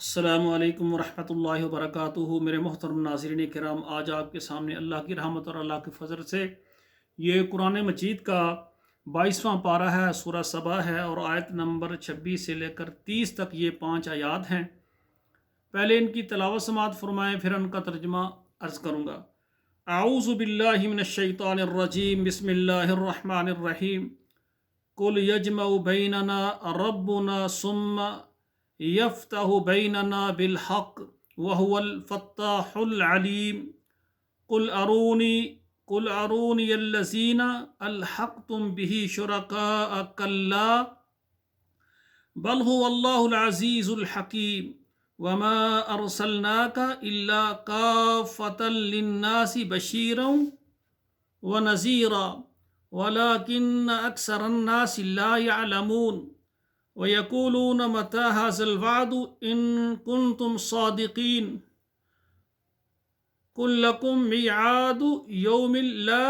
السلام علیکم ورحمۃ اللہ وبرکاتہ۔ میرے محترم ناظرین کرام، آج آپ کے سامنے اللہ کی رحمت اور اللہ کے فضل سے یہ قرآن مجید کا 22واں پارہ ہے، سورہ سبا ہے، اور آیت نمبر 26 سے لے کر 30 تک یہ 5 آیات ہیں۔ پہلے ان کی تلاوت سماعت فرمائیں، پھر ان کا ترجمہ عرض کروں گا۔ اعوذ باللہ من الشیطان الرجیم، بسم اللہ الرحمن الرحیم۔ قل یجمع بیننا ربنا ثم یفتح بیننا بالحق وهو الفتاح العلیم۔ قل ارونی الذین الحقتم به شرکاء کلا بل هو اللہ العزیز الحکیم وما ارسلناک الا کافۃ للناس بشیرا ونذیرا ولكن اکثر الناس لا يعلمون وَيَقُولُونَ مَتَى هَذَا الْوَعْدُ إِن كُنتُمْ صَادِقِينَ قُل لَّكُم مِّيعَادُ يَوْمٍ لَّا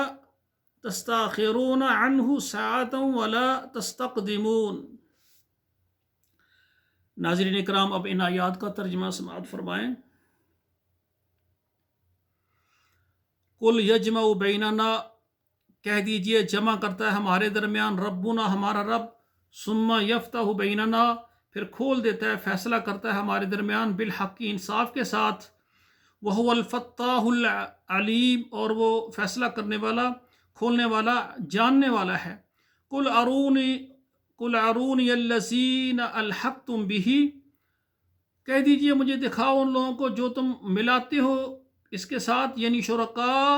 تَسْتَأْخِرُونَ عَنْهُ سَاعَةً وَلَا تَسْتَقْدِمُونَ۔ ناظرین اکرام، اب ان آیات کا ترجمہ سماعت فرمائیں۔ قُل یجمع بیننا، کہہ دیجئے جمع کرتا ہے ہمارے درمیان، ربنا ہمارا رب، ثم یفتح بیننا پھر کھول دیتا ہے، فیصلہ کرتا ہے ہمارے درمیان، بالحق کی انصاف کے ساتھ، وہو الفتاح العلیم اور وہ فیصلہ کرنے والا، کھولنے والا، جاننے والا ہے۔ قل ارونی الذین الحقتم بہ، کہہ دیجئے مجھے دکھاؤ ان لوگوں کو جو تم ملاتے ہو اس کے ساتھ، یعنی شرکاء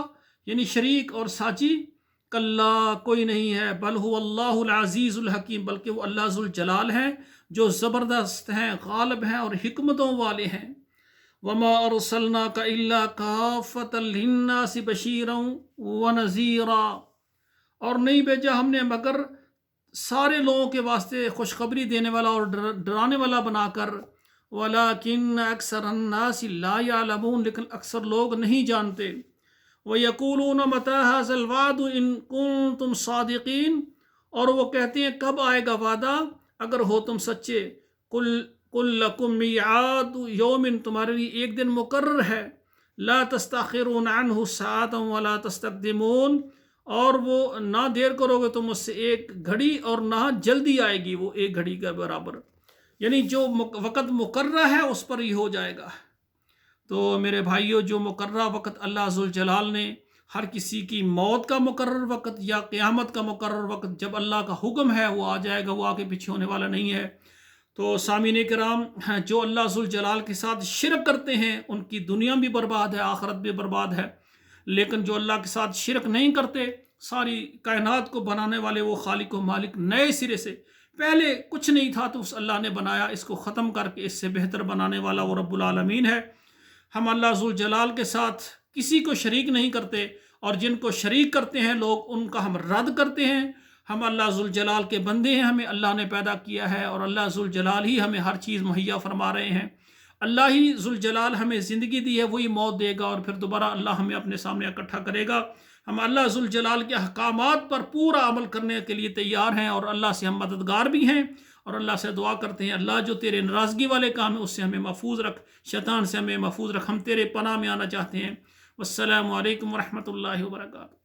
یعنی شریک اور ساجی، کلا کوئی نہیں ہے، بل هو اللہ العزیز الحکیم بلکہ وہ اللہ ذوالجلال ہیں جو زبردست ہیں، غالب ہیں اور حکمتوں والے ہیں۔ وما ارسلناک الا کافۃ للناس بشیرا ونذیرا، اور نہیں بھیجا ہم نے مگر سارے لوگوں کے واسطے خوشخبری دینے والا اور ڈرانے والا بنا کر، ولیکن اکثر الناس لا یعلمون لیکن اکثر لوگ نہیں جانتے۔ وَيَقُولُونَ مَتَى هَذَا الْوَعْدُ إِن كُنتُمْ صَادِقِينَ، اور وہ کہتے ہیں کب آئے گا وعدہ اگر ہو تم سچے۔ قُل لَّكُم مِّيعَادُ يَوْمٍ، تمہارے لیے ایک دن مقرر ہے، لا تستأخرون عنہ ساعة ولا تستقدمون، اور وہ نہ دیر کرو گے تم اس سے ایک گھڑی اور نہ جلدی آئے گی وہ ایک گھڑی کے برابر، یعنی جو وقت مقررہ ہے اس پر ہی ہو جائے گا۔ تو میرے بھائیوں، جو مقررہ وقت اللہ ذوالجلال نے ہر کسی کی موت کا مقرر وقت یا قیامت کا مقرر وقت جب اللہ کا حکم ہے وہ آ جائے گا، وہ آگے پیچھے ہونے والا نہیں ہے۔ تو سامعین کرام، جو اللہ ذوالجلال کے ساتھ شرک کرتے ہیں ان کی دنیا بھی برباد ہے، آخرت بھی برباد ہے، لیکن جو اللہ کے ساتھ شرک نہیں کرتے، ساری کائنات کو بنانے والے وہ خالق و مالک، نئے سرے سے، پہلے کچھ نہیں تھا تو اس اللہ نے بنایا، اس کو ختم کر کے اس سے بہتر بنانے والا وہ رب العالمین ہے۔ ہم اللہ ذوالجلال کے ساتھ کسی کو شریک نہیں کرتے، اور جن کو شریک کرتے ہیں لوگ ان کا ہم رد کرتے ہیں۔ ہم اللہ ذوالجلال کے بندے ہیں، ہمیں اللہ نے پیدا کیا ہے اور اللہ ذوالجلال ہی ہمیں ہر چیز مہیا فرما رہے ہیں۔ اللہ ہی ذوالجلال ہمیں زندگی دی ہے، وہی موت دے گا اور پھر دوبارہ اللہ ہمیں اپنے سامنے اکٹھا کرے گا۔ ہم اللہ ذوالجلال کے احکامات پر پورا عمل کرنے کے لیے تیار ہیں، اور اللہ سے ہم مددگار بھی ہیں، اور اللہ سے دعا کرتے ہیں اللہ جو تیرے ناراضگی والے کام ہیں اس سے ہمیں محفوظ رکھ، شیطان سے ہمیں محفوظ رکھ، ہم تیرے پناہ میں آنا چاہتے ہیں۔ والسلام علیکم ورحمۃ اللہ وبرکاتہ۔